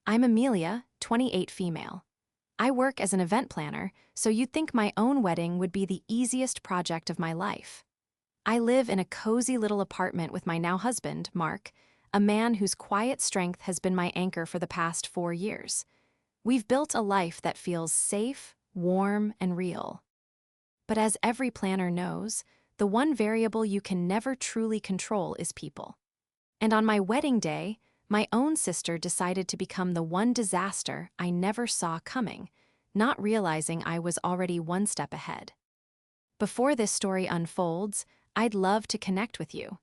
I'm Amelia, 28 female. I work as an event planner, so you'd think my own wedding would be the easiest project of my life. I live in a cozy little apartment with my now husband, Mark, a man whose quiet strength has been my anchor for the past 4 years. We've built a life that feels safe, warm, and real. But as every planner knows, the one variable you can never truly control is people. And on my wedding day, my own sister decided to become the one disaster I never saw coming, not realizing I was already one step ahead. Before this story unfolds, I'd love to connect with you.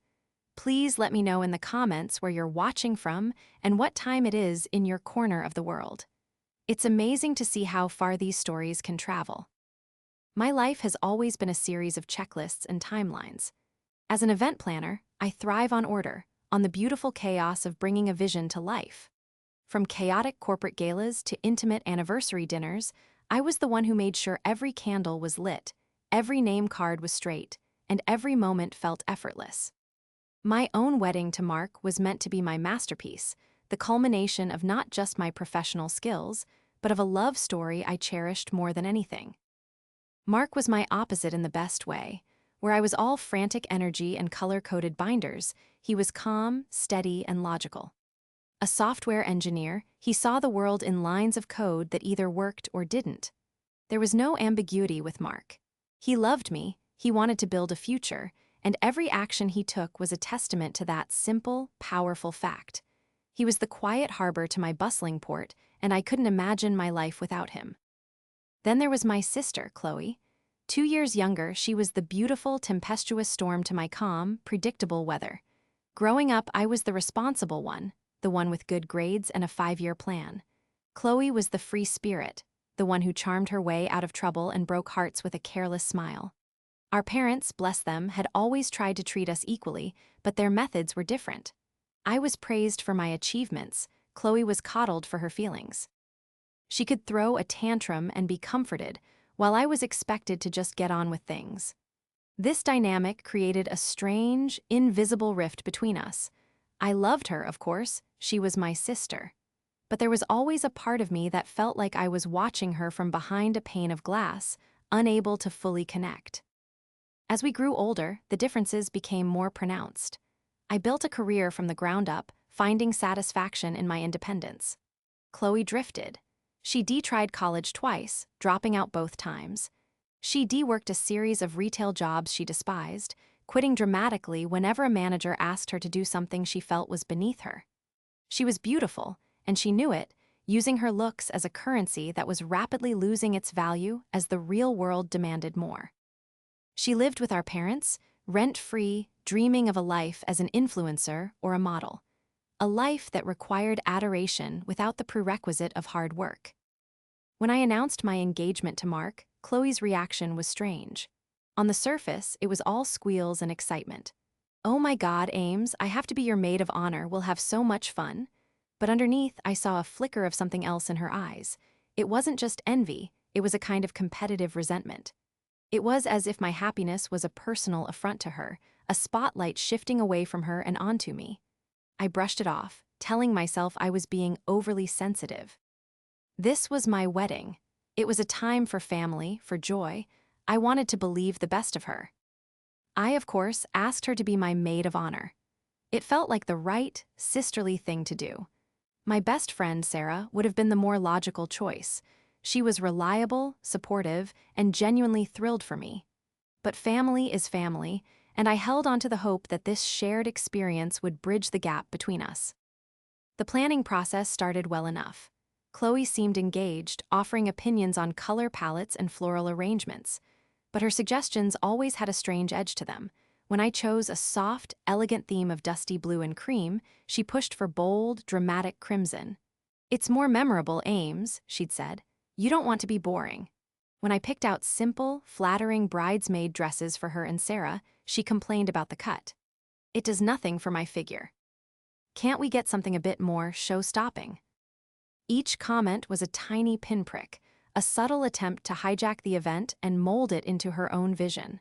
Please let me know in the comments where you're watching from and what time it is in your corner of the world. It's amazing to see how far these stories can travel. My life has always been a series of checklists and timelines. As an event planner, I thrive on order, on the beautiful chaos of bringing a vision to life. From chaotic corporate galas to intimate anniversary dinners, I was the one who made sure every candle was lit, every name card was straight, and every moment felt effortless. My own wedding to Mark was meant to be my masterpiece, the culmination of not just my professional skills, but of a love story I cherished more than anything. Mark was my opposite in the best way. Where I was all frantic energy and color-coded binders, he was calm, steady, and logical. A software engineer, he saw the world in lines of code that either worked or didn't. There was no ambiguity with Mark. He loved me, he wanted to build a future, and every action he took was a testament to that simple, powerful fact. He was the quiet harbor to my bustling port, and I couldn't imagine my life without him. Then there was my sister, Chloe. 2 years younger, she was the beautiful, tempestuous storm to my calm, predictable weather. Growing up, I was the responsible one, the one with good grades and a 5-year plan. Chloe was the free spirit, the one who charmed her way out of trouble and broke hearts with a careless smile. Our parents, bless them, had always tried to treat us equally, but their methods were different. I was praised for my achievements, Chloe was coddled for her feelings. She could throw a tantrum and be comforted, while I was expected to just get on with things. This dynamic created a strange, invisible rift between us. I loved her, of course, she was my sister. But there was always a part of me that felt like I was watching her from behind a pane of glass, unable to fully connect. As we grew older, the differences became more pronounced. I built a career from the ground up, finding satisfaction in my independence. Chloe drifted. She tried college twice, dropping out both times. She worked a series of retail jobs she despised, quitting dramatically whenever a manager asked her to do something she felt was beneath her. She was beautiful, and she knew it, using her looks as a currency that was rapidly losing its value as the real world demanded more. She lived with our parents, rent-free, dreaming of a life as an influencer or a model. A life that required adoration without the prerequisite of hard work. When I announced my engagement to Mark, Chloe's reaction was strange. On the surface, it was all squeals and excitement. "Oh my God, Ames, I have to be your maid of honor, we'll have so much fun." But underneath, I saw a flicker of something else in her eyes. It wasn't just envy, it was a kind of competitive resentment. It was as if my happiness was a personal affront to her, a spotlight shifting away from her and onto me. I brushed it off, telling myself I was being overly sensitive. This was my wedding. It was a time for family, for joy. I wanted to believe the best of her. I, of course, asked her to be my maid of honor. It felt like the right, sisterly thing to do. My best friend, Sarah, would have been the more logical choice. She was reliable, supportive, and genuinely thrilled for me. But family is family, and I held on to the hope that this shared experience would bridge the gap between us. The planning process started well enough. Chloe seemed engaged, offering opinions on color palettes and floral arrangements. But her suggestions always had a strange edge to them. When I chose a soft, elegant theme of dusty blue and cream, she pushed for bold, dramatic crimson. "It's more memorable, Ames," she'd said. "You don't want to be boring." When I picked out simple, flattering bridesmaid dresses for her and Sarah, she complained about the cut. "It does nothing for my figure. Can't we get something a bit more show-stopping?" Each comment was a tiny pinprick, a subtle attempt to hijack the event and mold it into her own vision.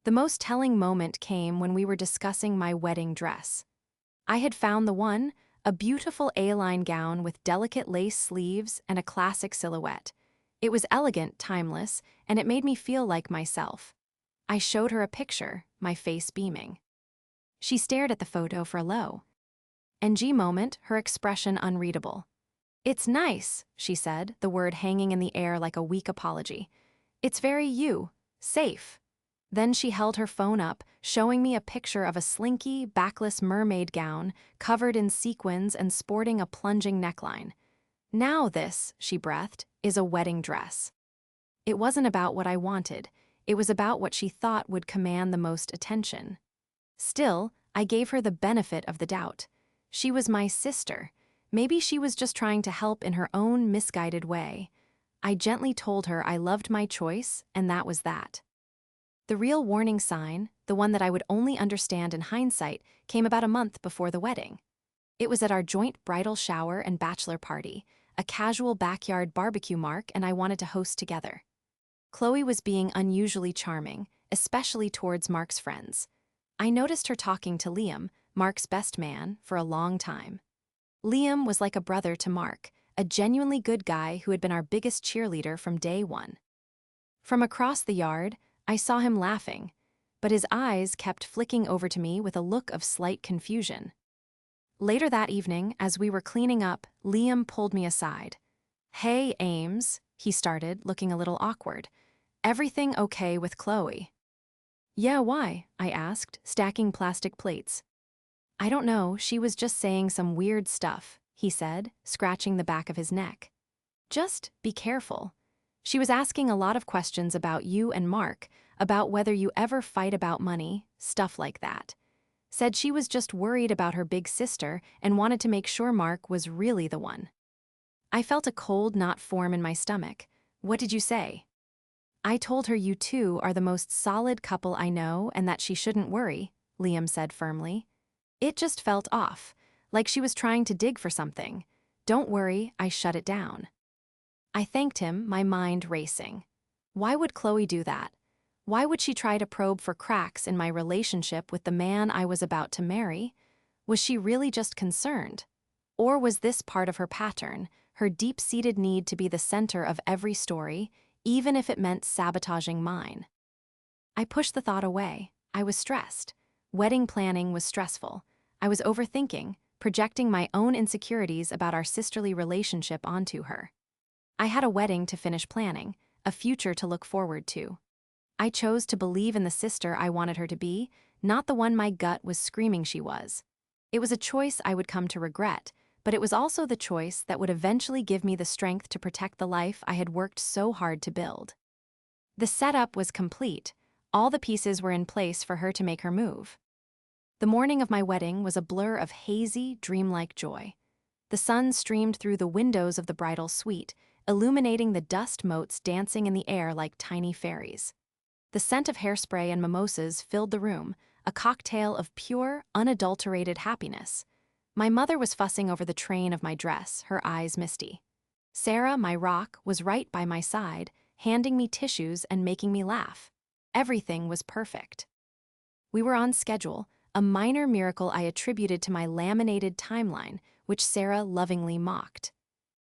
The most telling moment came when we were discussing my wedding dress. I had found the one, a beautiful A-line gown with delicate lace sleeves and a classic silhouette. It was elegant, timeless, and it made me feel like myself. I showed her a picture, my face beaming. She stared at the photo for a low, NG moment, her expression unreadable. "It's nice," she said, the word hanging in the air like a weak apology. "It's very you. Safe." Then she held her phone up, showing me a picture of a slinky, backless mermaid gown, covered in sequins and sporting a plunging neckline. "Now this," she breathed, "is a wedding dress." It wasn't about what I wanted. It was about what she thought would command the most attention. Still, I gave her the benefit of the doubt. She was my sister. Maybe she was just trying to help in her own misguided way. I gently told her I loved my choice, and that was that. The real warning sign, the one that I would only understand in hindsight, came about a month before the wedding. It was at our joint bridal shower and bachelor party, a casual backyard barbecue Mark and I wanted to host together. Chloe was being unusually charming, especially towards Mark's friends. I noticed her talking to Liam, Mark's best man, for a long time. Liam was like a brother to Mark, a genuinely good guy who had been our biggest cheerleader from day one. From across the yard, I saw him laughing, but his eyes kept flicking over to me with a look of slight confusion. Later that evening, as we were cleaning up, Liam pulled me aside. "Hey, Ames," he started, looking a little awkward. "Everything okay with Chloe?" "Yeah, why?" I asked, stacking plastic plates. "I don't know, she was just saying some weird stuff," he said, scratching the back of his neck. "Just be careful. She was asking a lot of questions about you and Mark, about whether you ever fight about money, stuff like that. Said she was just worried about her big sister and wanted to make sure Mark was really the one." I felt a cold knot form in my stomach. "What did you say?" "I told her you two are the most solid couple I know and that she shouldn't worry," Liam said firmly. It just felt off, like she was trying to dig for something. "Don't worry," I shut it down. I thanked him, my mind racing. Why would Chloe do that? Why would she try to probe for cracks in my relationship with the man I was about to marry? Was she really just concerned? Or was this part of her pattern, her deep-seated need to be the center of every story, even if it meant sabotaging mine? I pushed the thought away. I was stressed. Wedding planning was stressful. I was overthinking, projecting my own insecurities about our sisterly relationship onto her. I had a wedding to finish planning, a future to look forward to. I chose to believe in the sister I wanted her to be, not the one my gut was screaming she was. It was a choice I would come to regret, but it was also the choice that would eventually give me the strength to protect the life I had worked so hard to build. The setup was complete. All the pieces were in place for her to make her move. The morning of my wedding was a blur of hazy, dreamlike joy. The sun streamed through the windows of the bridal suite, illuminating the dust motes dancing in the air like tiny fairies. The scent of hairspray and mimosas filled the room, a cocktail of pure, unadulterated happiness. My mother was fussing over the train of my dress, her eyes misty. Sarah, my rock, was right by my side, handing me tissues and making me laugh. Everything was perfect. We were on schedule, a minor miracle I attributed to my laminated timeline, which Sarah lovingly mocked.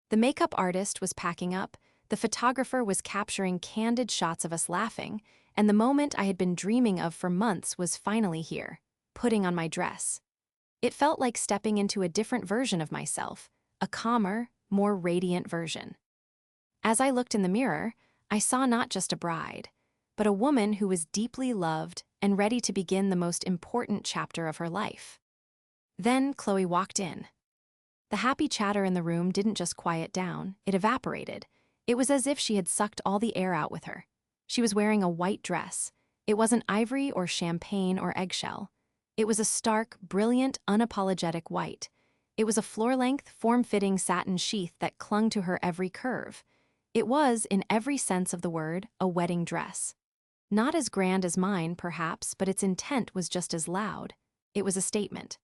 The makeup artist was packing up, the photographer was capturing candid shots of us laughing, and the moment I had been dreaming of for months was finally here, putting on my dress. It felt like stepping into a different version of myself, a calmer, more radiant version. As I looked in the mirror, I saw not just a bride, but a woman who was deeply loved and ready to begin the most important chapter of her life. Then Chloe walked in. The happy chatter in the room didn't just quiet down, it evaporated. It was as if she had sucked all the air out with her. She was wearing a white dress. It wasn't ivory or champagne or eggshell. It was a stark, brilliant, unapologetic white. It was a floor-length, form-fitting satin sheath that clung to her every curve. It was, in every sense of the word, a wedding dress. Not as grand as mine, perhaps, but its intent was just as loud. It was a statement.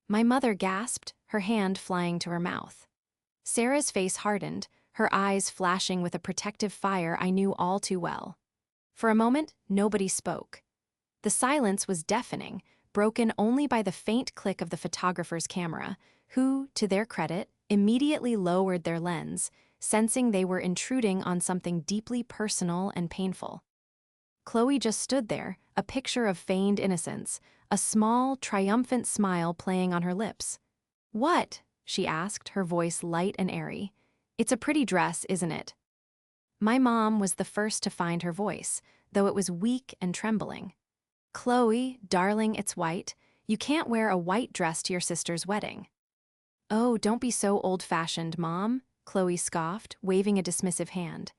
My mother gasped, her hand flying to her mouth. Sarah's face hardened, her eyes flashing with a protective fire I knew all too well. For a moment, nobody spoke. The silence was deafening, broken only by the faint click of the photographer's camera, who, to their credit, immediately lowered their lens, sensing they were intruding on something deeply personal and painful. Chloe just stood there, a picture of feigned innocence, a small, triumphant smile playing on her lips. "What?" she asked, her voice light and airy. "It's a pretty dress, isn't it?" My mom was the first to find her voice, though it was weak and trembling. "Chloe, darling, it's white. You can't wear a white dress to your sister's wedding." "Oh, don't be so old-fashioned, Mom," Chloe scoffed, waving a dismissive hand.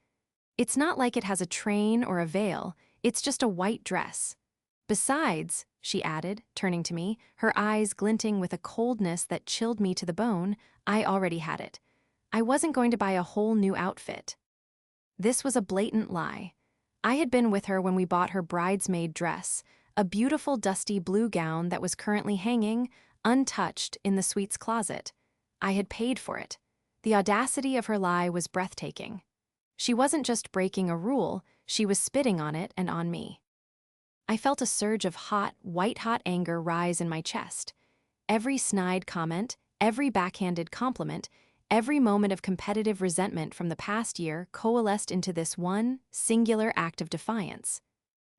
"It's not like it has a train or a veil, it's just a white dress. Besides," she added, turning to me, her eyes glinting with a coldness that chilled me to the bone, "I already had it. I wasn't going to buy a whole new outfit." This was a blatant lie. I had been with her when we bought her bridesmaid dress, a beautiful dusty blue gown that was currently hanging, untouched, in the suite's closet. I had paid for it. The audacity of her lie was breathtaking. She wasn't just breaking a rule, she was spitting on it and on me. I felt a surge of hot, white-hot anger rise in my chest. Every snide comment, every backhanded compliment, every moment of competitive resentment from the past year coalesced into this one, singular act of defiance.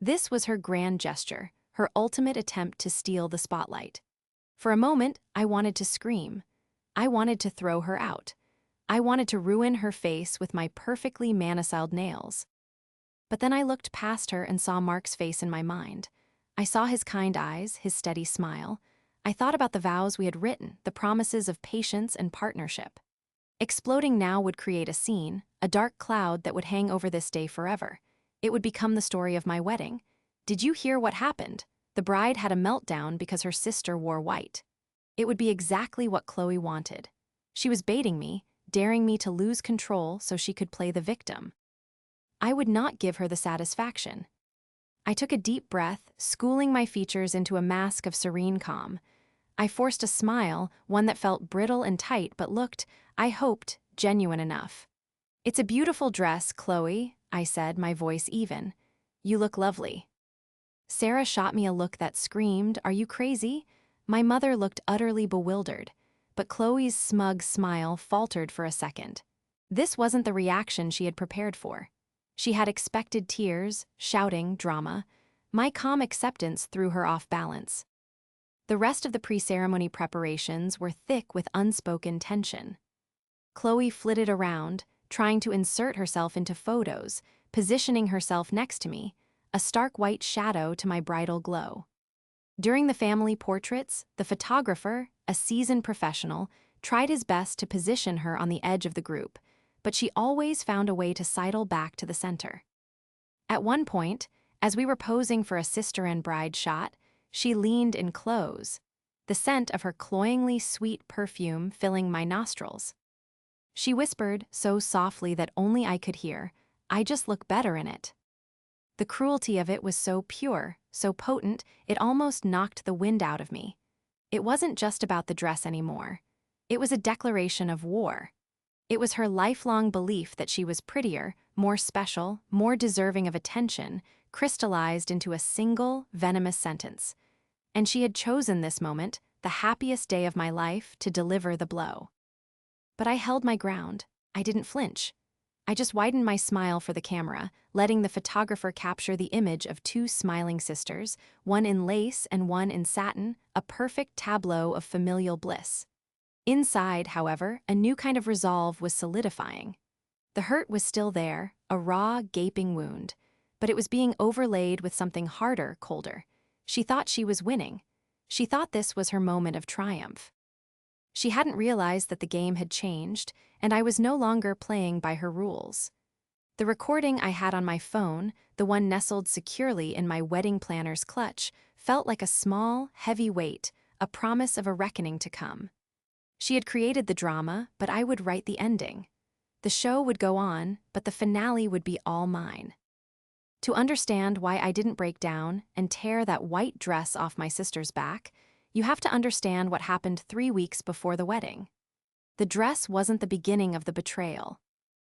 This was her grand gesture, her ultimate attempt to steal the spotlight. For a moment, I wanted to scream. I wanted to throw her out. I wanted to ruin her face with my perfectly maniciled nails. But then I looked past her and saw Mark's face in my mind. I saw his kind eyes, his steady smile. I thought about the vows we had written, the promises of patience and partnership. Exploding now would create a scene, a dark cloud that would hang over this day forever. It would become the story of my wedding. Did you hear what happened? The bride had a meltdown because her sister wore white. It would be exactly what Chloe wanted. She was baiting me, daring me to lose control so she could play the victim. I would not give her the satisfaction. I took a deep breath, schooling my features into a mask of serene calm. I forced a smile, one that felt brittle and tight but looked, I hoped, genuine enough. "It's a beautiful dress, Chloe," I said, my voice even. "You look lovely." Sarah shot me a look that screamed, "Are you crazy?" My mother looked utterly bewildered, but Chloe's smug smile faltered for a second. This wasn't the reaction she had prepared for. She had expected tears, shouting, drama. My calm acceptance threw her off balance. The rest of the pre-ceremony preparations were thick with unspoken tension. Chloe flitted around, trying to insert herself into photos, positioning herself next to me, a stark white shadow to my bridal glow. During the family portraits, the photographer, a seasoned professional, tried his best to position her on the edge of the group, but she always found a way to sidle back to the center. At one point, as we were posing for a sister and bride shot, she leaned in close, the scent of her cloyingly sweet perfume filling my nostrils. She whispered, so softly that only I could hear, "I just look better in it." The cruelty of it was so pure, so potent, it almost knocked the wind out of me. It wasn't just about the dress anymore. It was a declaration of war. It was her lifelong belief that she was prettier, more special, more deserving of attention, crystallized into a single, venomous sentence. And she had chosen this moment, the happiest day of my life, to deliver the blow. But I held my ground. I didn't flinch. I just widened my smile for the camera, letting the photographer capture the image of two smiling sisters, one in lace and one in satin, a perfect tableau of familial bliss. Inside, however, a new kind of resolve was solidifying. The hurt was still there, a raw, gaping wound, but it was being overlaid with something harder, colder. She thought she was winning. She thought this was her moment of triumph. She hadn't realized that the game had changed, and I was no longer playing by her rules. The recording I had on my phone, the one nestled securely in my wedding planner's clutch, felt like a small, heavy weight, a promise of a reckoning to come. She had created the drama, but I would write the ending. The show would go on, but the finale would be all mine. To understand why I didn't break down and tear that white dress off my sister's back, you have to understand what happened 3 weeks before the wedding. The dress wasn't the beginning of the betrayal.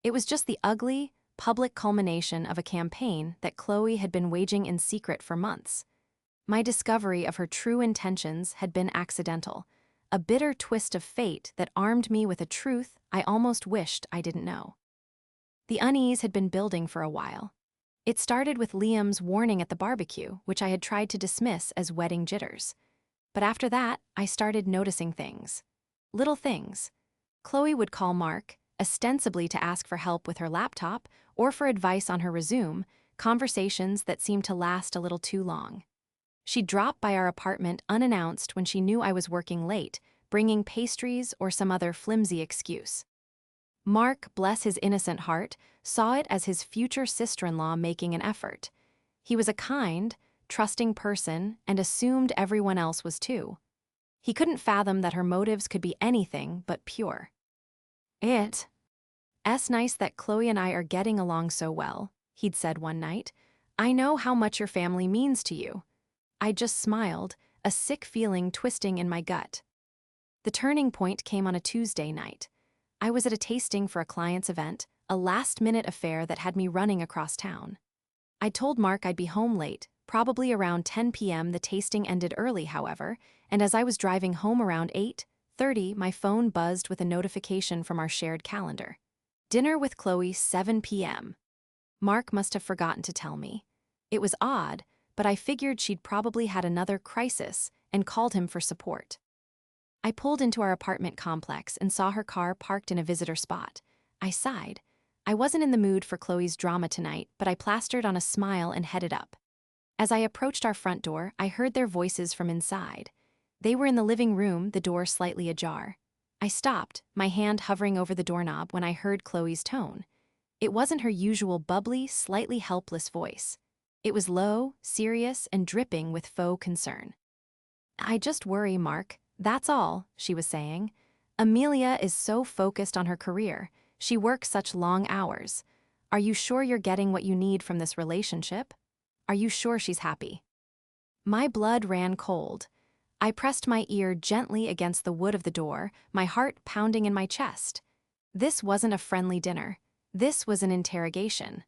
It was just the ugly, public culmination of a campaign that Chloe had been waging in secret for months. My discovery of her true intentions had been accidental, a bitter twist of fate that armed me with a truth I almost wished I didn't know. The unease had been building for a while. It started with Liam's warning at the barbecue, which I had tried to dismiss as wedding jitters. But after that, I started noticing things. Little things. Chloe would call Mark, ostensibly to ask for help with her laptop or for advice on her resume, conversations that seemed to last a little too long. She'd drop by our apartment unannounced when she knew I was working late, bringing pastries or some other flimsy excuse. Mark, bless his innocent heart, saw it as his future sister-in-law making an effort. He was a kind, trusting person and assumed everyone else was too. He couldn't fathom that her motives could be anything but pure. It's nice that Chloe and I are getting along so well, he'd said one night. I know how much your family means to you. I just smiled, a sick feeling twisting in my gut. The turning point came on a Tuesday night. I was at a tasting for a client's event, a last-minute affair that had me running across town. I told Mark I'd be home late, probably around 10 p.m. The tasting ended early, however, and as I was driving home around 8:30, my phone buzzed with a notification from our shared calendar. Dinner with Chloe, 7 p.m. Mark must have forgotten to tell me. It was odd, but I figured she'd probably had another crisis and called him for support. I pulled into our apartment complex and saw her car parked in a visitor spot. I sighed. I wasn't in the mood for Chloe's drama tonight, but I plastered on a smile and headed up. As I approached our front door, I heard their voices from inside. They were in the living room, the door slightly ajar. I stopped, my hand hovering over the doorknob when I heard Chloe's tone. It wasn't her usual bubbly, slightly helpless voice. It was low, serious, and dripping with faux concern. I just worry, Mark. That's all, she was saying. Amelia is so focused on her career. She works such long hours. Are you sure you're getting what you need from this relationship? Are you sure she's happy? My blood ran cold. I pressed my ear gently against the wood of the door, my heart pounding in my chest. This wasn't a friendly dinner. This was an interrogation.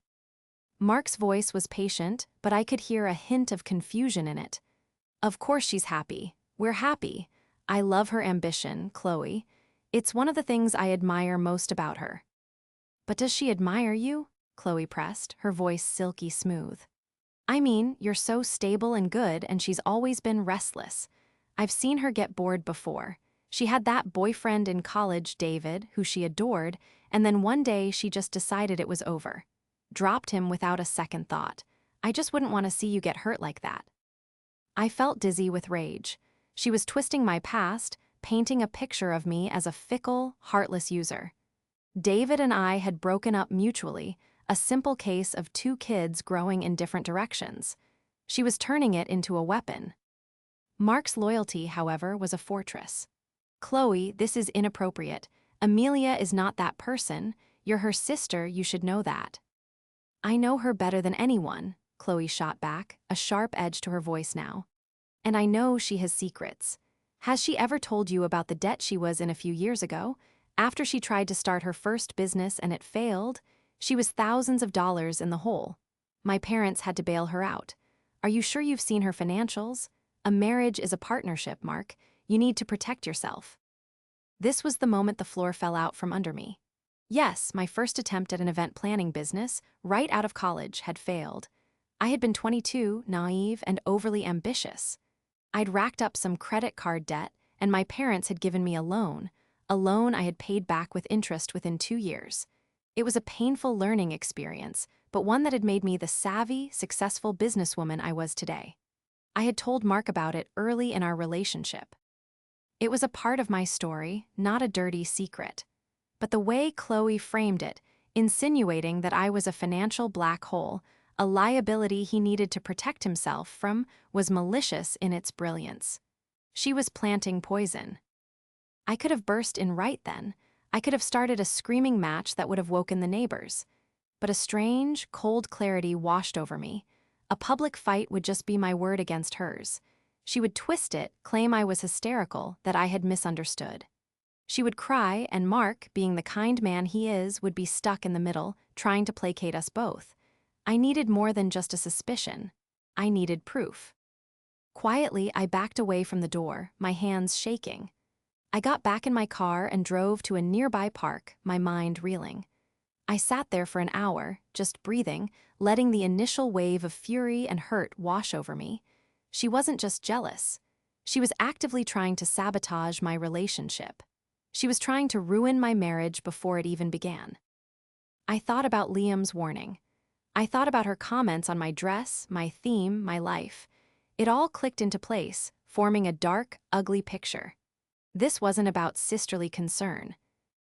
Mark's voice was patient, but I could hear a hint of confusion in it. Of course she's happy. We're happy. I love her ambition, Chloe. It's one of the things I admire most about her. But does she admire you? Chloe pressed, her voice silky smooth. I mean, you're so stable and good, and she's always been restless. I've seen her get bored before. She had that boyfriend in college, David, who she adored, and then one day she just decided it was over. Dropped him without a second thought. I just wouldn't want to see you get hurt like that. I felt dizzy with rage. She was twisting my past, painting a picture of me as a fickle, heartless user. David and I had broken up mutually, a simple case of two kids growing in different directions. She was turning it into a weapon. Mark's loyalty, however, was a fortress. Chloe, this is inappropriate. Amelia is not that person. You're her sister, you should know that. I know her better than anyone, Chloe shot back, a sharp edge to her voice now. And I know she has secrets. Has she ever told you about the debt she was in a few years ago? After she tried to start her first business and it failed, she was thousands of dollars in the hole. My parents had to bail her out. Are you sure you've seen her financials? A marriage is a partnership, Mark. You need to protect yourself. This was the moment the floor fell out from under me. Yes, my first attempt at an event planning business, right out of college, had failed. I had been 22, naive, and overly ambitious. I'd racked up some credit card debt, and my parents had given me a loan I had paid back with interest within 2 years. It was a painful learning experience, but one that had made me the savvy, successful businesswoman I was today. I had told Mark about it early in our relationship. It was a part of my story, not a dirty secret. But the way Chloe framed it, insinuating that I was a financial black hole, a liability he needed to protect himself from, was malicious in its brilliance. She was planting poison. I could have burst in right then. I could have started a screaming match that would have woken the neighbors. But a strange, cold clarity washed over me. A public fight would just be my word against hers. She would twist it, claim I was hysterical, that I had misunderstood. She would cry, and Mark, being the kind man he is, would be stuck in the middle, trying to placate us both. I needed more than just a suspicion. I needed proof. Quietly, I backed away from the door, my hands shaking. I got back in my car and drove to a nearby park, my mind reeling. I sat there for an hour, just breathing, letting the initial wave of fury and hurt wash over me. She wasn't just jealous. She was actively trying to sabotage my relationship. She was trying to ruin my marriage before it even began. I thought about Liam's warning. I thought about her comments on my dress, my theme, my life. It all clicked into place, forming a dark, ugly picture. This wasn't about sisterly concern.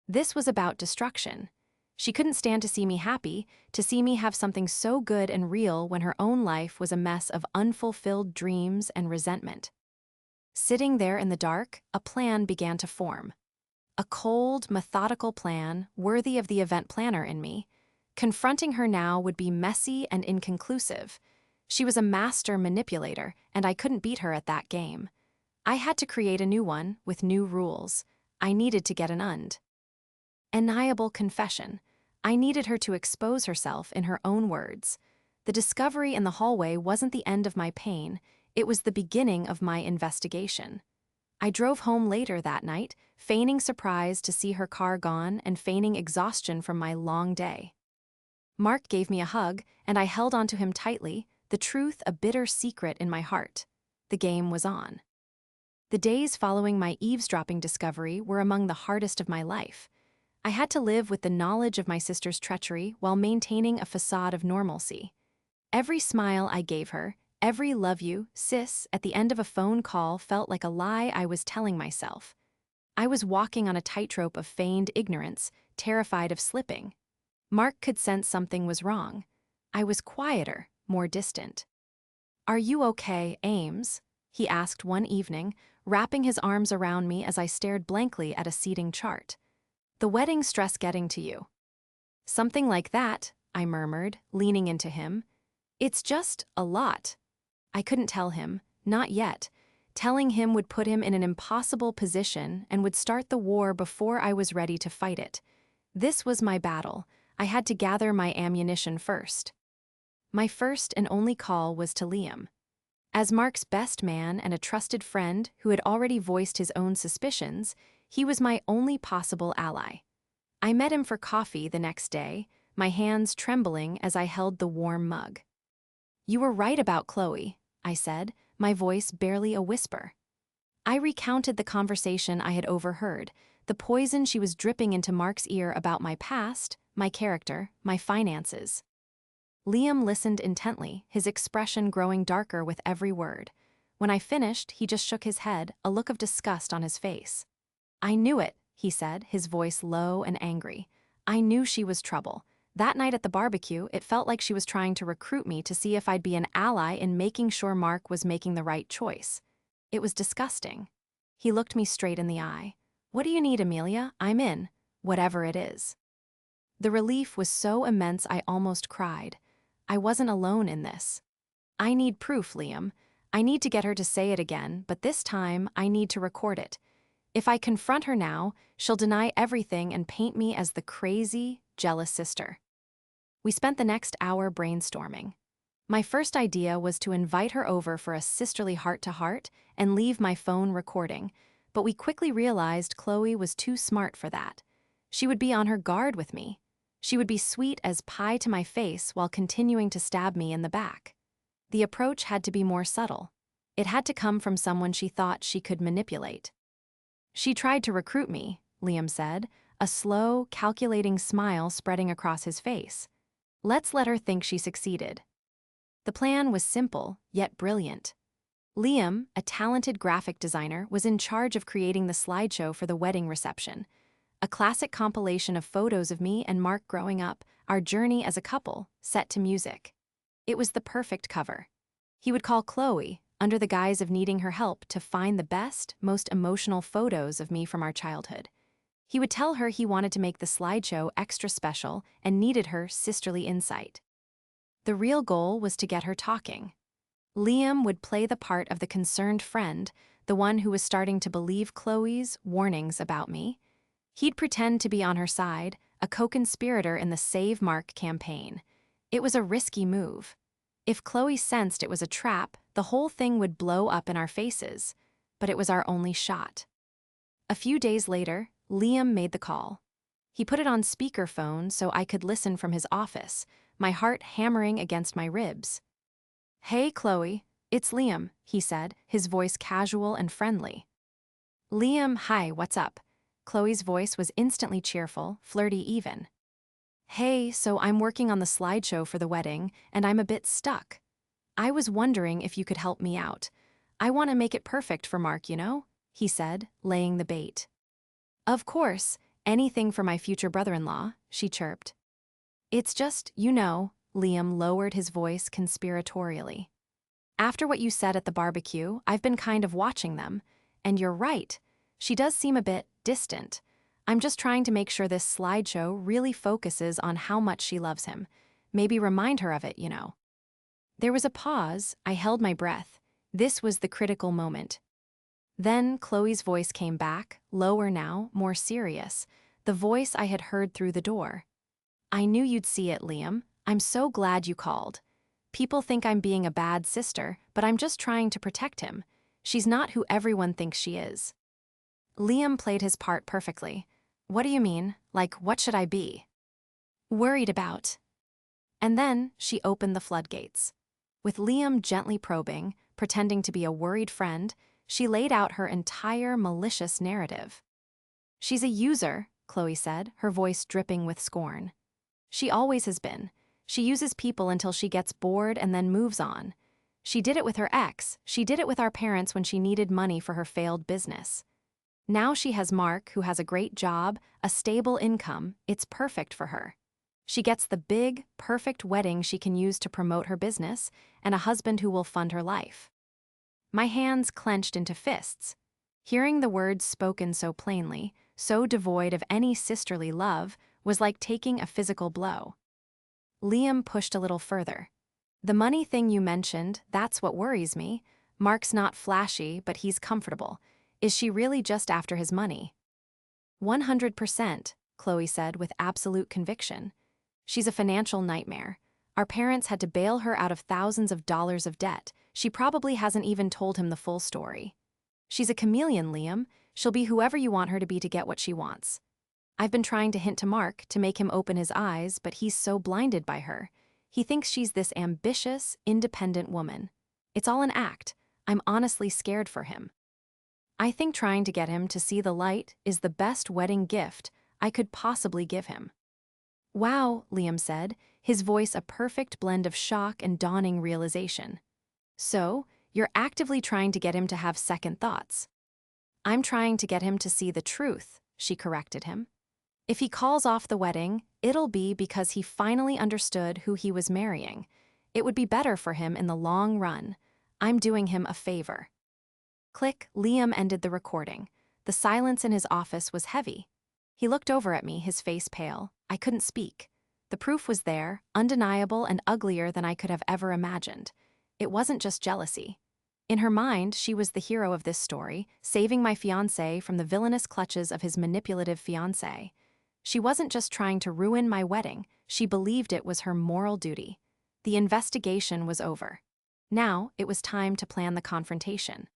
This was about destruction. She couldn't stand to see me happy, to see me have something so good and real when her own life was a mess of unfulfilled dreams and resentment. Sitting there in the dark, a plan began to form. A cold, methodical plan worthy of the event planner in me. Confronting her now would be messy and inconclusive. She was a master manipulator, and I couldn't beat her at that game. I had to create a new one, with new rules. I needed to get an undeniable confession. I needed her to expose herself in her own words. The discovery in the hallway wasn't the end of my pain, it was the beginning of my investigation. I drove home later that night, feigning surprise to see her car gone and feigning exhaustion from my long day. Mark gave me a hug, and I held onto him tightly, the truth a bitter secret in my heart. The game was on. The days following my eavesdropping discovery were among the hardest of my life. I had to live with the knowledge of my sister's treachery while maintaining a facade of normalcy. Every smile I gave her, every love you, sis, at the end of a phone call felt like a lie I was telling myself. I was walking on a tightrope of feigned ignorance, terrified of slipping. Mark could sense something was wrong. I was quieter, more distant. "Are you okay, Ames?" he asked one evening, wrapping his arms around me as I stared blankly at a seating chart. "The wedding stress getting to you?" "Something like that," I murmured, leaning into him. "It's just a lot." I couldn't tell him, not yet. Telling him would put him in an impossible position and would start the war before I was ready to fight it. This was my battle. I had to gather my ammunition first. My first and only call was to Liam. As Mark's best man and a trusted friend who had already voiced his own suspicions, he was my only possible ally. I met him for coffee the next day, my hands trembling as I held the warm mug. "You were right about Chloe," I said, my voice barely a whisper. I recounted the conversation I had overheard, the poison she was dripping into Mark's ear about my past, my character, my finances. Liam listened intently, his expression growing darker with every word. When I finished, he just shook his head, a look of disgust on his face. "I knew it," he said, his voice low and angry. "I knew she was trouble. That night at the barbecue, it felt like she was trying to recruit me to see if I'd be an ally in making sure Mark was making the right choice. It was disgusting." He looked me straight in the eye. "What do you need, Amelia? I'm in. Whatever it is." The relief was so immense I almost cried. I wasn't alone in this. "I need proof, Liam. I need to get her to say it again, but this time I need to record it. If I confront her now, she'll deny everything and paint me as the crazy, jealous sister." We spent the next hour brainstorming. My first idea was to invite her over for a sisterly heart-to-heart and leave my phone recording, but we quickly realized Chloe was too smart for that. She would be on her guard with me. She would be sweet as pie to my face while continuing to stab me in the back. The approach had to be more subtle. It had to come from someone she thought she could manipulate. "She tried to recruit me," Liam said, a slow, calculating smile spreading across his face. "Let's let her think she succeeded." The plan was simple, yet brilliant. Liam, a talented graphic designer, was in charge of creating the slideshow for the wedding reception. A classic compilation of photos of me and Mark growing up, our journey as a couple, set to music. It was the perfect cover. He would call Chloe, under the guise of needing her help to find the best, most emotional photos of me from our childhood. He would tell her he wanted to make the slideshow extra special and needed her sisterly insight. The real goal was to get her talking. Liam would play the part of the concerned friend, the one who was starting to believe Chloe's warnings about me. He'd pretend to be on her side, a co-conspirator in the Save Mark campaign. It was a risky move. If Chloe sensed it was a trap, the whole thing would blow up in our faces. But it was our only shot. A few days later, Liam made the call. He put it on speakerphone so I could listen from his office, my heart hammering against my ribs. "Hey, Chloe, it's Liam," he said, his voice casual and friendly. "Liam, hi, what's up?" Chloe's voice was instantly cheerful, flirty even. "Hey, so I'm working on the slideshow for the wedding, and I'm a bit stuck. I was wondering if you could help me out. I want to make it perfect for Mark, you know?" he said, laying the bait. "Of course, anything for my future brother-in-law," she chirped. "It's just, Liam lowered his voice conspiratorially. "After what you said at the barbecue, I've been kind of watching them, and you're right. She does seem a bit distant. I'm just trying to make sure this slideshow really focuses on how much she loves him. Maybe remind her of it. There was a pause. I held my breath. This was the critical moment. Then Chloe's voice came back, lower now, more serious, the voice I had heard through the door. "I knew you'd see it, Liam. I'm so glad you called. People think I'm being a bad sister, but I'm just trying to protect him. She's not who everyone thinks she is." Liam played his part perfectly. "What do you mean? Like, what should I be worried about?" And then she opened the floodgates. With Liam gently probing, pretending to be a worried friend, she laid out her entire malicious narrative. "She's a user," Chloe said, her voice dripping with scorn. "She always has been. She uses people until she gets bored and then moves on. She did it with her ex. She did it with our parents when she needed money for her failed business. Now she has Mark, who has a great job, a stable income. It's perfect for her. She gets the big, perfect wedding she can use to promote her business, and a husband who will fund her life." My hands clenched into fists. Hearing the words spoken so plainly, so devoid of any sisterly love, was like taking a physical blow. Liam pushed a little further. "The money thing you mentioned, that's what worries me. Mark's not flashy, but he's comfortable. Is she really just after his money?" 100%, Chloe said with absolute conviction. "She's a financial nightmare. Our parents had to bail her out of thousands of dollars of debt. She probably hasn't even told him the full story. She's a chameleon, Liam. She'll be whoever you want her to be to get what she wants. I've been trying to hint to Mark to make him open his eyes, but he's so blinded by her. He thinks she's this ambitious, independent woman. It's all an act. I'm honestly scared for him. I think trying to get him to see the light is the best wedding gift I could possibly give him." "Wow," Liam said, his voice a perfect blend of shock and dawning realization. "So, you're actively trying to get him to have second thoughts." "I'm trying to get him to see the truth," she corrected him. "If he calls off the wedding, it'll be because he finally understood who he was marrying. It would be better for him in the long run. I'm doing him a favor." Click, Liam ended the recording. The silence in his office was heavy. He looked over at me, his face pale. I couldn't speak. The proof was there, undeniable and uglier than I could have ever imagined. It wasn't just jealousy. In her mind, she was the hero of this story, saving my fiancé from the villainous clutches of his manipulative fiancé. She wasn't just trying to ruin my wedding, she believed it was her moral duty. The investigation was over. Now, it was time to plan the confrontation.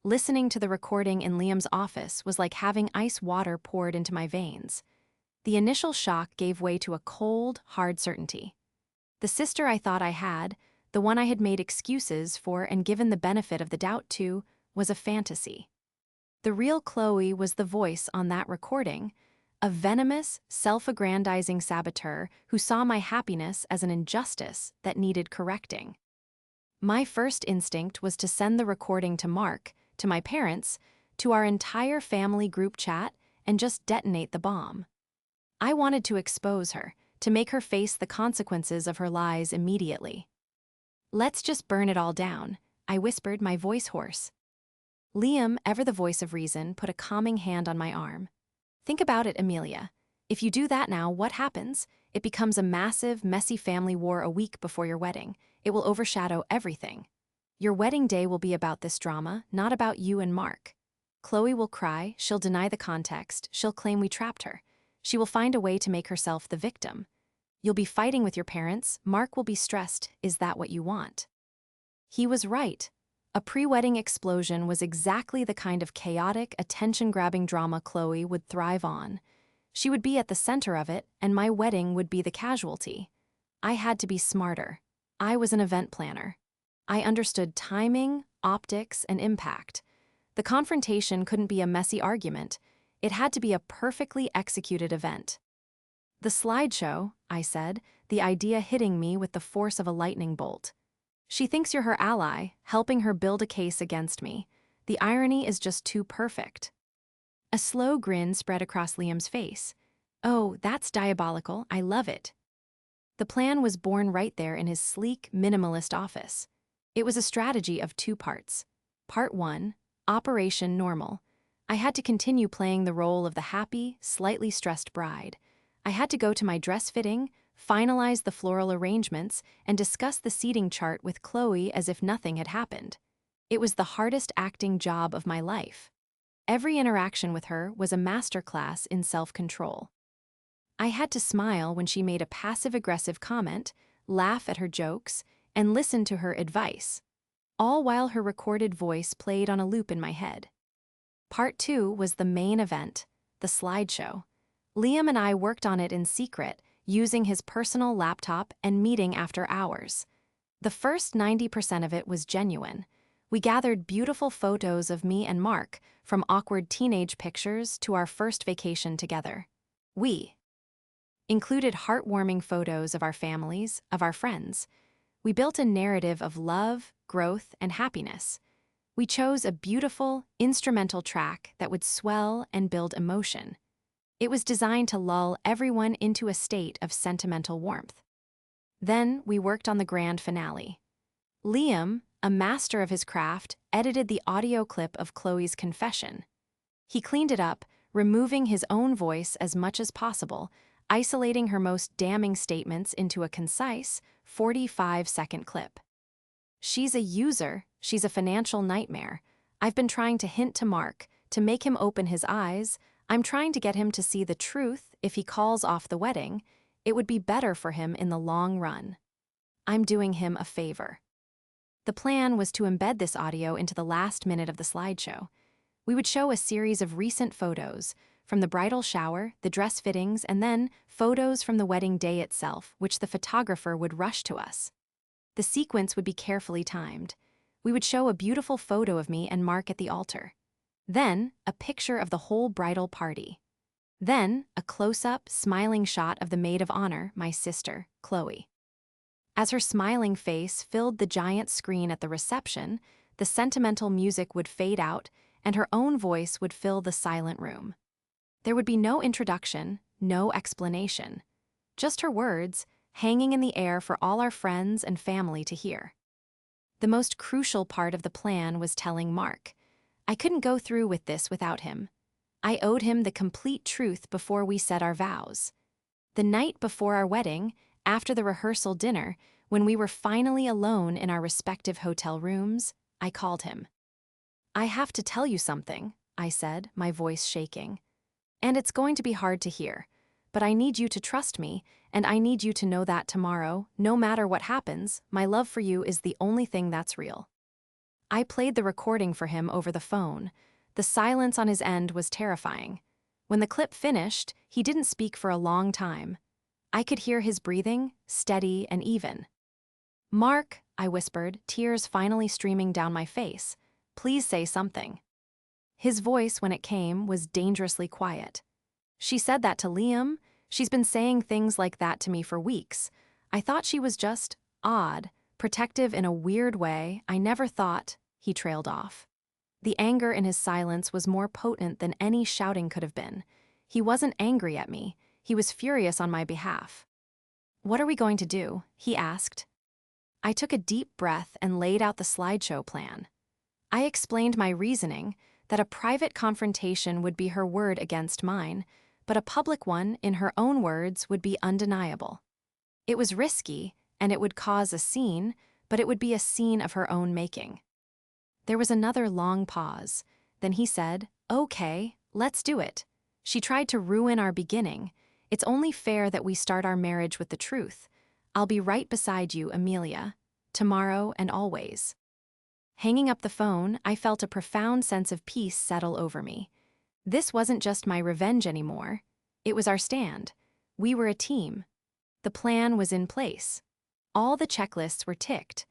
Listening to the recording in Liam's office was like having ice water poured into my veins. The initial shock gave way to a cold, hard certainty. The sister I thought I had, the one I had made excuses for and given the benefit of the doubt to, was a fantasy. The real Chloe was the voice on that recording, a venomous, self-aggrandizing saboteur who saw my happiness as an injustice that needed correcting. My first instinct was to send the recording to Mark, to my parents, to our entire family group chat, and just detonate the bomb. I wanted to expose her, to make her face the consequences of her lies immediately. "Let's just burn it all down," I whispered, my voice hoarse. Liam, ever the voice of reason, put a calming hand on my arm. "Think about it, Amelia. If you do that now, what happens? It becomes a massive, messy family war a week before your wedding. It will overshadow everything. Your wedding day will be about this drama, not about you and Mark. Chloe will cry, she'll deny the context, she'll claim we trapped her. She will find a way to make herself the victim. You'll be fighting with your parents, Mark will be stressed. Is that what you want?" He was right. A pre-wedding explosion was exactly the kind of chaotic, attention-grabbing drama Chloe would thrive on. She would be at the center of it, and my wedding would be the casualty. I had to be smarter. I was an event planner. I understood timing, optics, and impact. The confrontation couldn't be a messy argument. It had to be a perfectly executed event. "The slideshow," I said, the idea hitting me with the force of a lightning bolt. "She thinks you're her ally, helping her build a case against me. The irony is just too perfect." A slow grin spread across Liam's face. "Oh, that's diabolical. I love it." The plan was born right there in his sleek, minimalist office. It was a strategy of two parts. Part 1, Operation Normal. I had to continue playing the role of the happy, slightly stressed bride. I had to go to my dress fitting, finalize the floral arrangements, and discuss the seating chart with Chloe as if nothing had happened. It was the hardest acting job of my life. Every interaction with her was a masterclass in self-control. I had to smile when she made a passive-aggressive comment, laugh at her jokes, and listen to her advice, all while her recorded voice played on a loop in my head. Part 2 was the main event, the slideshow. Liam and I worked on it in secret, using his personal laptop and meeting after hours. The first 90% of it was genuine. We gathered beautiful photos of me and Mark, from awkward teenage pictures to our first vacation together. We included heartwarming photos of our families, of our friends. We built a narrative of love, growth, and happiness. We chose a beautiful, instrumental track that would swell and build emotion. It was designed to lull everyone into a state of sentimental warmth. Then we worked on the grand finale. Liam, a master of his craft, edited the audio clip of Chloe's confession. He cleaned it up, removing his own voice as much as possible, isolating her most damning statements into a concise, 45-second clip. "She's a user, she's a financial nightmare. I've been trying to hint to Mark, to make him open his eyes. I'm trying to get him to see the truth. If he calls off the wedding, it would be better for him in the long run. I'm doing him a favor." The plan was to embed this audio into the last minute of the slideshow. We would show a series of recent photos, from the bridal shower, the dress fittings, and then photos from the wedding day itself, which the photographer would rush to us. The sequence would be carefully timed. We would show a beautiful photo of me and Mark at the altar. Then, a picture of the whole bridal party. Then, a close-up, smiling shot of the maid of honor, my sister, Chloe. As her smiling face filled the giant screen at the reception, the sentimental music would fade out, and her own voice would fill the silent room. There would be no introduction, no explanation. Just her words, hanging in the air for all our friends and family to hear. The most crucial part of the plan was telling Mark. I couldn't go through with this without him. I owed him the complete truth before we said our vows. The night before our wedding, after the rehearsal dinner, when we were finally alone in our respective hotel rooms, I called him. "I have to tell you something," I said, my voice shaking. "And it's going to be hard to hear, but I need you to trust me, and I need you to know that tomorrow, no matter what happens, my love for you is the only thing that's real." I played the recording for him over the phone. The silence on his end was terrifying. When the clip finished, he didn't speak for a long time. I could hear his breathing, steady and even. "Mark," I whispered, tears finally streaming down my face, "please say something." His voice, when it came, was dangerously quiet. "She said that to Liam. She's been saying things like that to me for weeks. I thought she was just odd, protective in a weird way. I never thought," he trailed off. The anger in his silence was more potent than any shouting could have been. He wasn't angry at me. He was furious on my behalf. "What are we going to do?" he asked. I took a deep breath and laid out the slideshow plan. I explained my reasoning, that a private confrontation would be her word against mine, but a public one, in her own words, would be undeniable. It was risky, and it would cause a scene, but it would be a scene of her own making. There was another long pause. Then he said, "Okay, let's do it. She tried to ruin our beginning. It's only fair that we start our marriage with the truth. I'll be right beside you, Amelia, tomorrow and always." Hanging up the phone, I felt a profound sense of peace settle over me. This wasn't just my revenge anymore. It was our stand. We were a team. The plan was in place. All the checklists were ticked.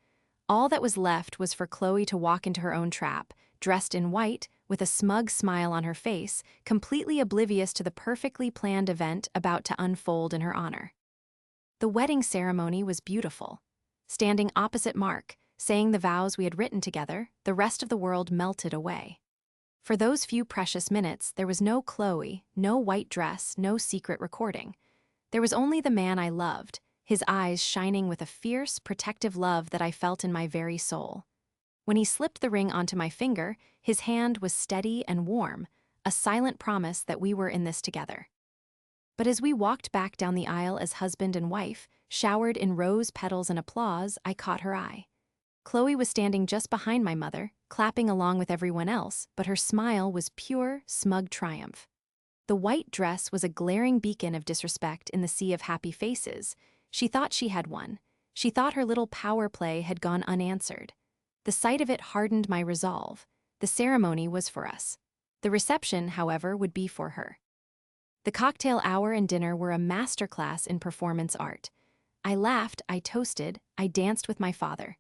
All that was left was for Chloe to walk into her own trap, dressed in white, with a smug smile on her face, completely oblivious to the perfectly planned event about to unfold in her honor. The wedding ceremony was beautiful. Standing opposite Mark, saying the vows we had written together, the rest of the world melted away. For those few precious minutes, there was no Chloe, no white dress, no secret recording. There was only the man I loved, his eyes shining with a fierce, protective love that I felt in my very soul. When he slipped the ring onto my finger, his hand was steady and warm, a silent promise that we were in this together. But as we walked back down the aisle as husband and wife, showered in rose petals and applause, I caught her eye. Chloe was standing just behind my mother, clapping along with everyone else, but her smile was pure, smug triumph. The white dress was a glaring beacon of disrespect in the sea of happy faces. She thought she had won. She thought her little power play had gone unanswered. The sight of it hardened my resolve. The ceremony was for us. The reception, however, would be for her. The cocktail hour and dinner were a masterclass in performance art. I laughed, I toasted, I danced with my father.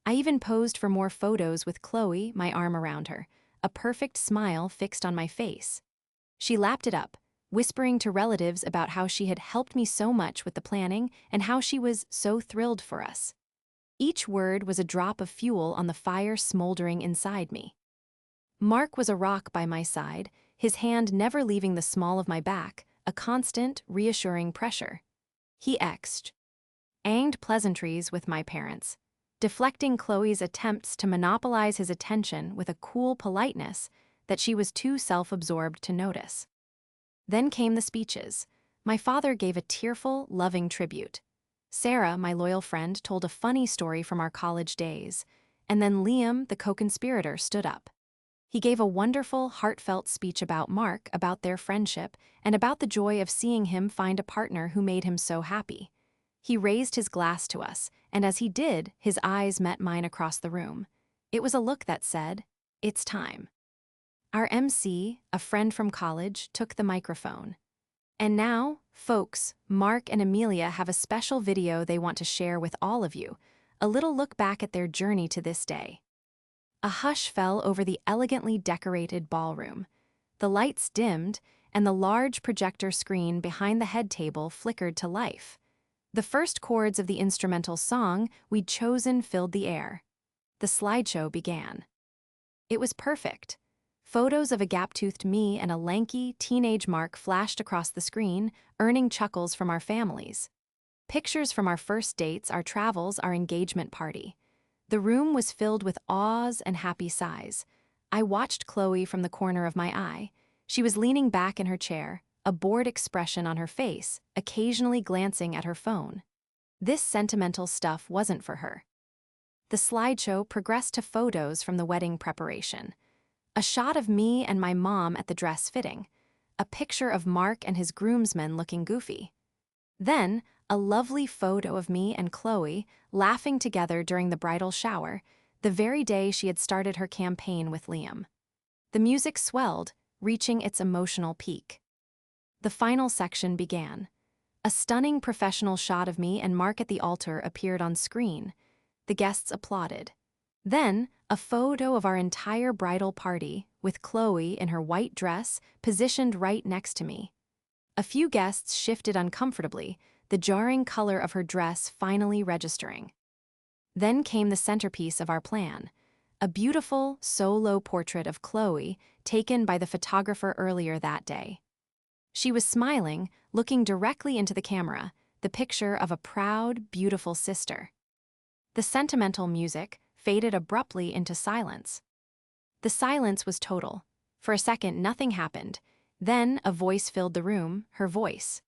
I even posed for more photos with Chloe, my arm around her, a perfect smile fixed on my face. She lapped it up, whispering to relatives about how she had helped me so much with the planning and how she was so thrilled for us. Each word was a drop of fuel on the fire smoldering inside me. Mark was a rock by my side, his hand never leaving the small of my back, a constant, reassuring pressure. He anged pleasantries with my parents, deflecting Chloe's attempts to monopolize his attention with a cool politeness that she was too self-absorbed to notice. Then came the speeches. My father gave a tearful, loving tribute. Sarah, my loyal friend, told a funny story from our college days, and then Liam, the co-conspirator, stood up. He gave a wonderful, heartfelt speech about Mark, about their friendship, and about the joy of seeing him find a partner who made him so happy. He raised his glass to us, and as he did, his eyes met mine across the room. It was a look that said, "It's time." Our MC, a friend from college, took the microphone. And now, folks, Mark and Amelia have a special video they want to share with all of you, a little look back at their journey to this day. A hush fell over the elegantly decorated ballroom. The lights dimmed, and the large projector screen behind the head table flickered to life. The first chords of the instrumental song we'd chosen filled the air. The slideshow began. It was perfect. Photos of a gap-toothed me and a lanky, teenage Mark flashed across the screen, earning chuckles from our families. Pictures from our first dates, our travels, our engagement party. The room was filled with awes and happy sighs. I watched Chloe from the corner of my eye. She was leaning back in her chair, a bored expression on her face, occasionally glancing at her phone. This sentimental stuff wasn't for her. The slideshow progressed to photos from the wedding preparation. A shot of me and my mom at the dress fitting. A picture of Mark and his groomsmen looking goofy. Then, a lovely photo of me and Chloe laughing together during the bridal shower, the very day she had started her campaign with Liam. The music swelled, reaching its emotional peak. The final section began. A stunning professional shot of me and Mark at the altar appeared on screen. The guests applauded. Then, a photo of our entire bridal party, with Chloe in her white dress positioned right next to me. A few guests shifted uncomfortably, the jarring color of her dress finally registering. Then came the centerpiece of our plan, a beautiful, solo portrait of Chloe taken by the photographer earlier that day. She was smiling, looking directly into the camera, the picture of a proud, beautiful sister. The sentimental music faded abruptly into silence. The silence was total. For a second, nothing happened. Then a voice filled the room, her voice.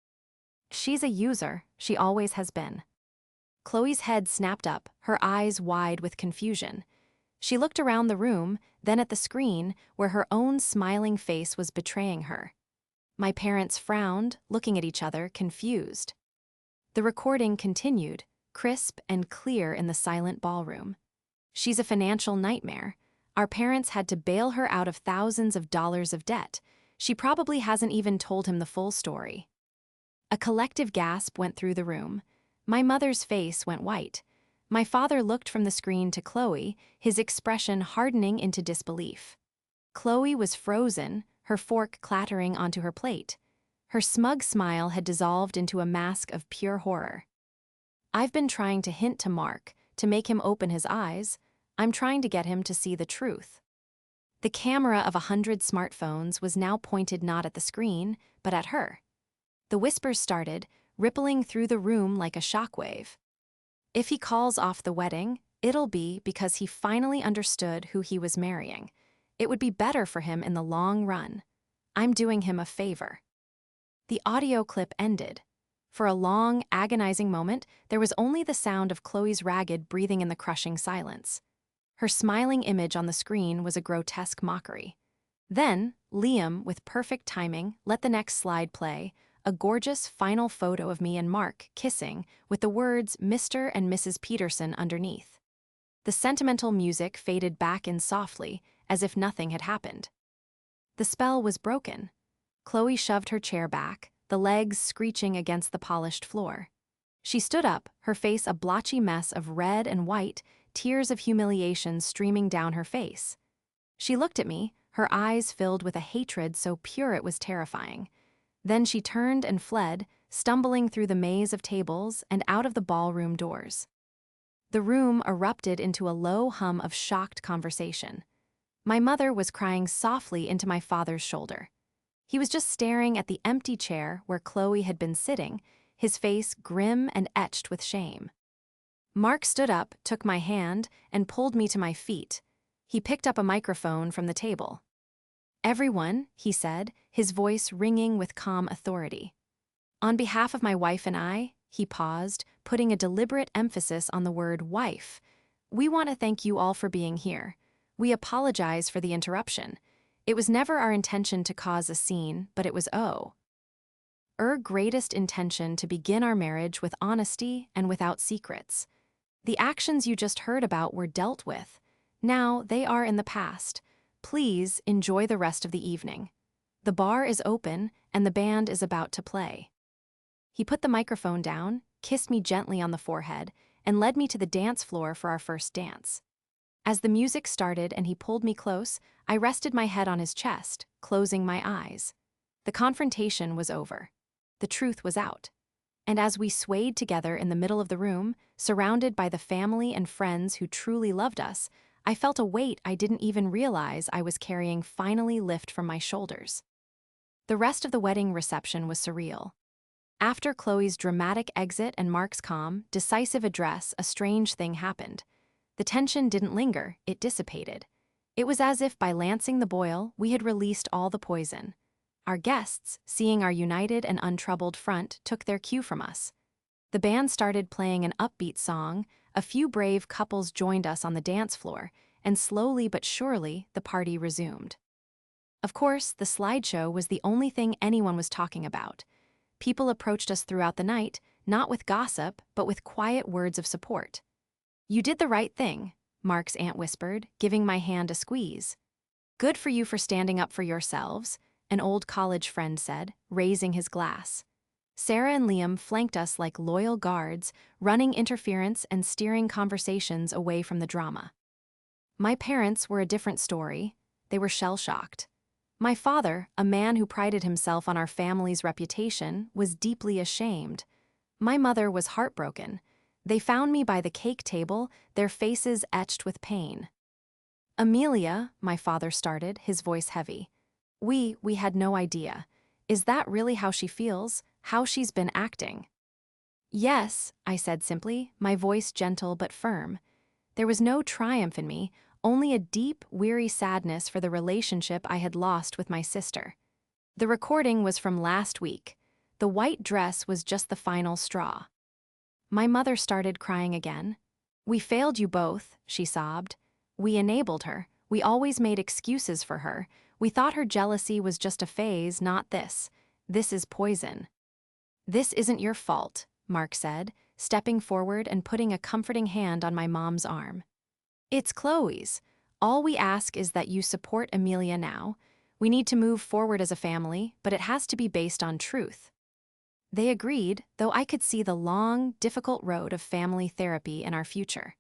"She's a user, she always has been." Chloe's head snapped up, her eyes wide with confusion. She looked around the room, then at the screen, where her own smiling face was betraying her. My parents frowned, looking at each other, confused. The recording continued, crisp and clear in the silent ballroom. She's a financial nightmare. Our parents had to bail her out of thousands of dollars of debt. She probably hasn't even told him the full story." A collective gasp went through the room. My mother's face went white. My father looked from the screen to Chloe, his expression hardening into disbelief. Chloe was frozen, her fork clattering onto her plate. Her smug smile had dissolved into a mask of pure horror. "I've been trying to hint to Mark, to make him open his eyes. I'm trying to get him to see the truth." The camera of 100 smartphones was now pointed not at the screen, but at her. The whispers started, rippling through the room like a shockwave. "If he calls off the wedding, it'll be because he finally understood who he was marrying. It would be better for him in the long run. I'm doing him a favor." The audio clip ended. For a long, agonizing moment, there was only the sound of Chloe's ragged breathing in the crushing silence. Her smiling image on the screen was a grotesque mockery. Then, Liam, with perfect timing, let the next slide play, a gorgeous final photo of me and Mark kissing, with the words Mr. and Mrs. Peterson underneath. The sentimental music faded back in softly, as if nothing had happened. The spell was broken. Chloe shoved her chair back, the legs screeching against the polished floor. She stood up, her face a blotchy mess of red and white, tears of humiliation streaming down her face. She looked at me, her eyes filled with a hatred so pure it was terrifying. Then she turned and fled, stumbling through the maze of tables and out of the ballroom doors. The room erupted into a low hum of shocked conversation. My mother was crying softly into my father's shoulder. He was just staring at the empty chair where Chloe had been sitting, his face grim and etched with shame. Mark stood up, took my hand, and pulled me to my feet. He picked up a microphone from the table. "Everyone," he said, his voice ringing with calm authority. "On behalf of my wife and I," he paused, putting a deliberate emphasis on the word wife, "we want to thank you all for being here. We apologize for the interruption. It was never our intention to cause a scene, but it was our greatest intention to begin our marriage with honesty and without secrets. The actions you just heard about were dealt with. Now they are in the past. Please enjoy the rest of the evening. The bar is open and the band is about to play." He put the microphone down, kissed me gently on the forehead, and led me to the dance floor for our first dance. As the music started and he pulled me close, I rested my head on his chest, closing my eyes. The confrontation was over. The truth was out. And as we swayed together in the middle of the room, surrounded by the family and friends who truly loved us, I felt a weight I didn't even realize I was carrying finally lift from my shoulders. The rest of the wedding reception was surreal. After Chloe's dramatic exit and Mark's calm, decisive address, a strange thing happened. The tension didn't linger, it dissipated. It was as if by lancing the boil, we had released all the poison. Our guests, seeing our united and untroubled front, took their cue from us. The band started playing an upbeat song, a few brave couples joined us on the dance floor, and slowly but surely, the party resumed. Of course, the slideshow was the only thing anyone was talking about. People approached us throughout the night, not with gossip, but with quiet words of support. "You did the right thing," Mark's aunt whispered, giving my hand a squeeze. "Good for you for standing up for yourselves," an old college friend said, raising his glass. Sarah and Liam flanked us like loyal guards, running interference and steering conversations away from the drama. My parents were a different story. They were shell-shocked. My father, a man who prided himself on our family's reputation, was deeply ashamed. My mother was heartbroken. They found me by the cake table, their faces etched with pain. "Amelia," my father started, his voice heavy. We had no idea. Is that really how she feels? How she's been acting?" "Yes," I said simply, my voice gentle but firm. There was no triumph in me, only a deep, weary sadness for the relationship I had lost with my sister. The recording was from last week. The white dress was just the final straw. My mother started crying again. "We failed you both," she sobbed. "We enabled her. We always made excuses for her. We thought her jealousy was just a phase, not this. This is poison." "This isn't your fault," Mark said, stepping forward and putting a comforting hand on my mom's arm. It's Chloe's. All we ask is that you support Amelia now. We need to move forward as a family, but it has to be based on truth. They agreed, though I could see the long, difficult road of family therapy in our future.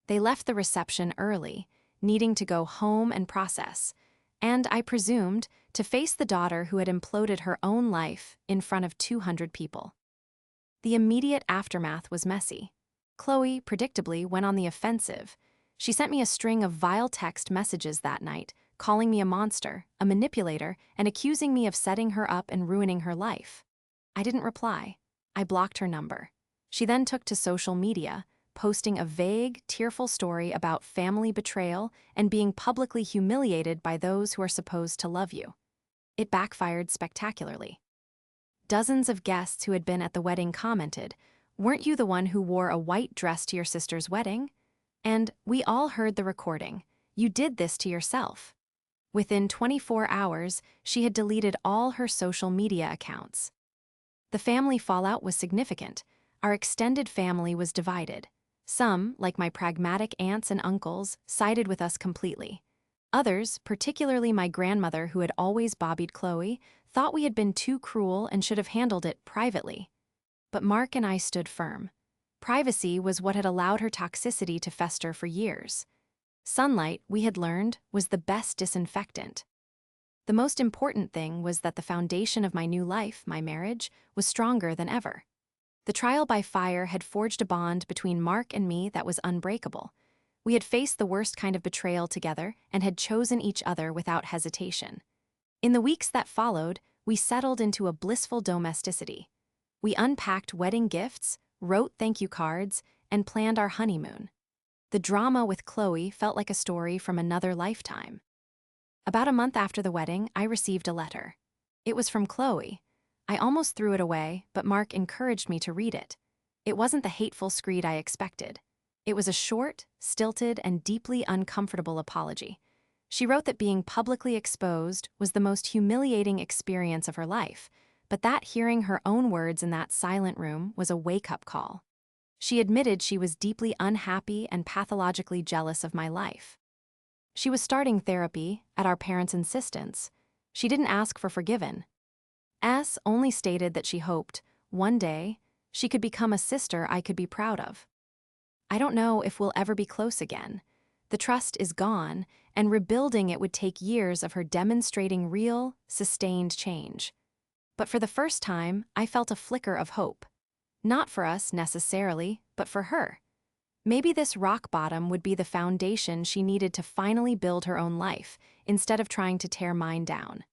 They left the reception early, needing to go home and process, and I presumed to face the daughter who had imploded her own life in front of 200 people. The immediate aftermath was messy. Chloe, predictably, went on the offensive. She sent me a string of vile text messages that night, calling me a monster, a manipulator, and accusing me of setting her up and ruining her life. I didn't reply. I blocked her number. She then took to social media, posting a vague, tearful story about family betrayal and being publicly humiliated by those who are supposed to love you. It backfired spectacularly. Dozens of guests who had been at the wedding commented, "Weren't you the one who wore a white dress to your sister's wedding?" And we all heard the recording. "You did this to yourself." Within 24 hours, she had deleted all her social media accounts. The family fallout was significant. Our extended family was divided. Some, like my pragmatic aunts and uncles, sided with us completely. Others, particularly my grandmother who had always bobbied Chloe, thought we had been too cruel and should have handled it privately. But Mark and I stood firm. Privacy was what had allowed her toxicity to fester for years. Sunlight, we had learned, was the best disinfectant. The most important thing was that the foundation of my new life, my marriage, was stronger than ever. The trial by fire had forged a bond between Mark and me that was unbreakable. We had faced the worst kind of betrayal together and had chosen each other without hesitation. In the weeks that followed, we settled into a blissful domesticity. We unpacked wedding gifts, wrote thank you cards, and planned our honeymoon. The drama with Chloe felt like a story from another lifetime. About a month after the wedding, I received a letter. It was from Chloe. I almost threw it away, but Mark encouraged me to read it. It wasn't the hateful screed I expected. It was a short, stilted, and deeply uncomfortable apology. She wrote that being publicly exposed was the most humiliating experience of her life, but that hearing her own words in that silent room was a wake-up call. She admitted she was deeply unhappy and pathologically jealous of my life. She was starting therapy, at our parents' insistence. She didn't ask for forgiven. S only stated that she hoped, one day, she could become a sister I could be proud of. I don't know if we'll ever be close again. The trust is gone, and rebuilding it would take years of her demonstrating real, sustained change. But for the first time, I felt a flicker of hope. Not for us, necessarily, but for her. Maybe this rock bottom would be the foundation she needed to finally build her own life, instead of trying to tear mine down.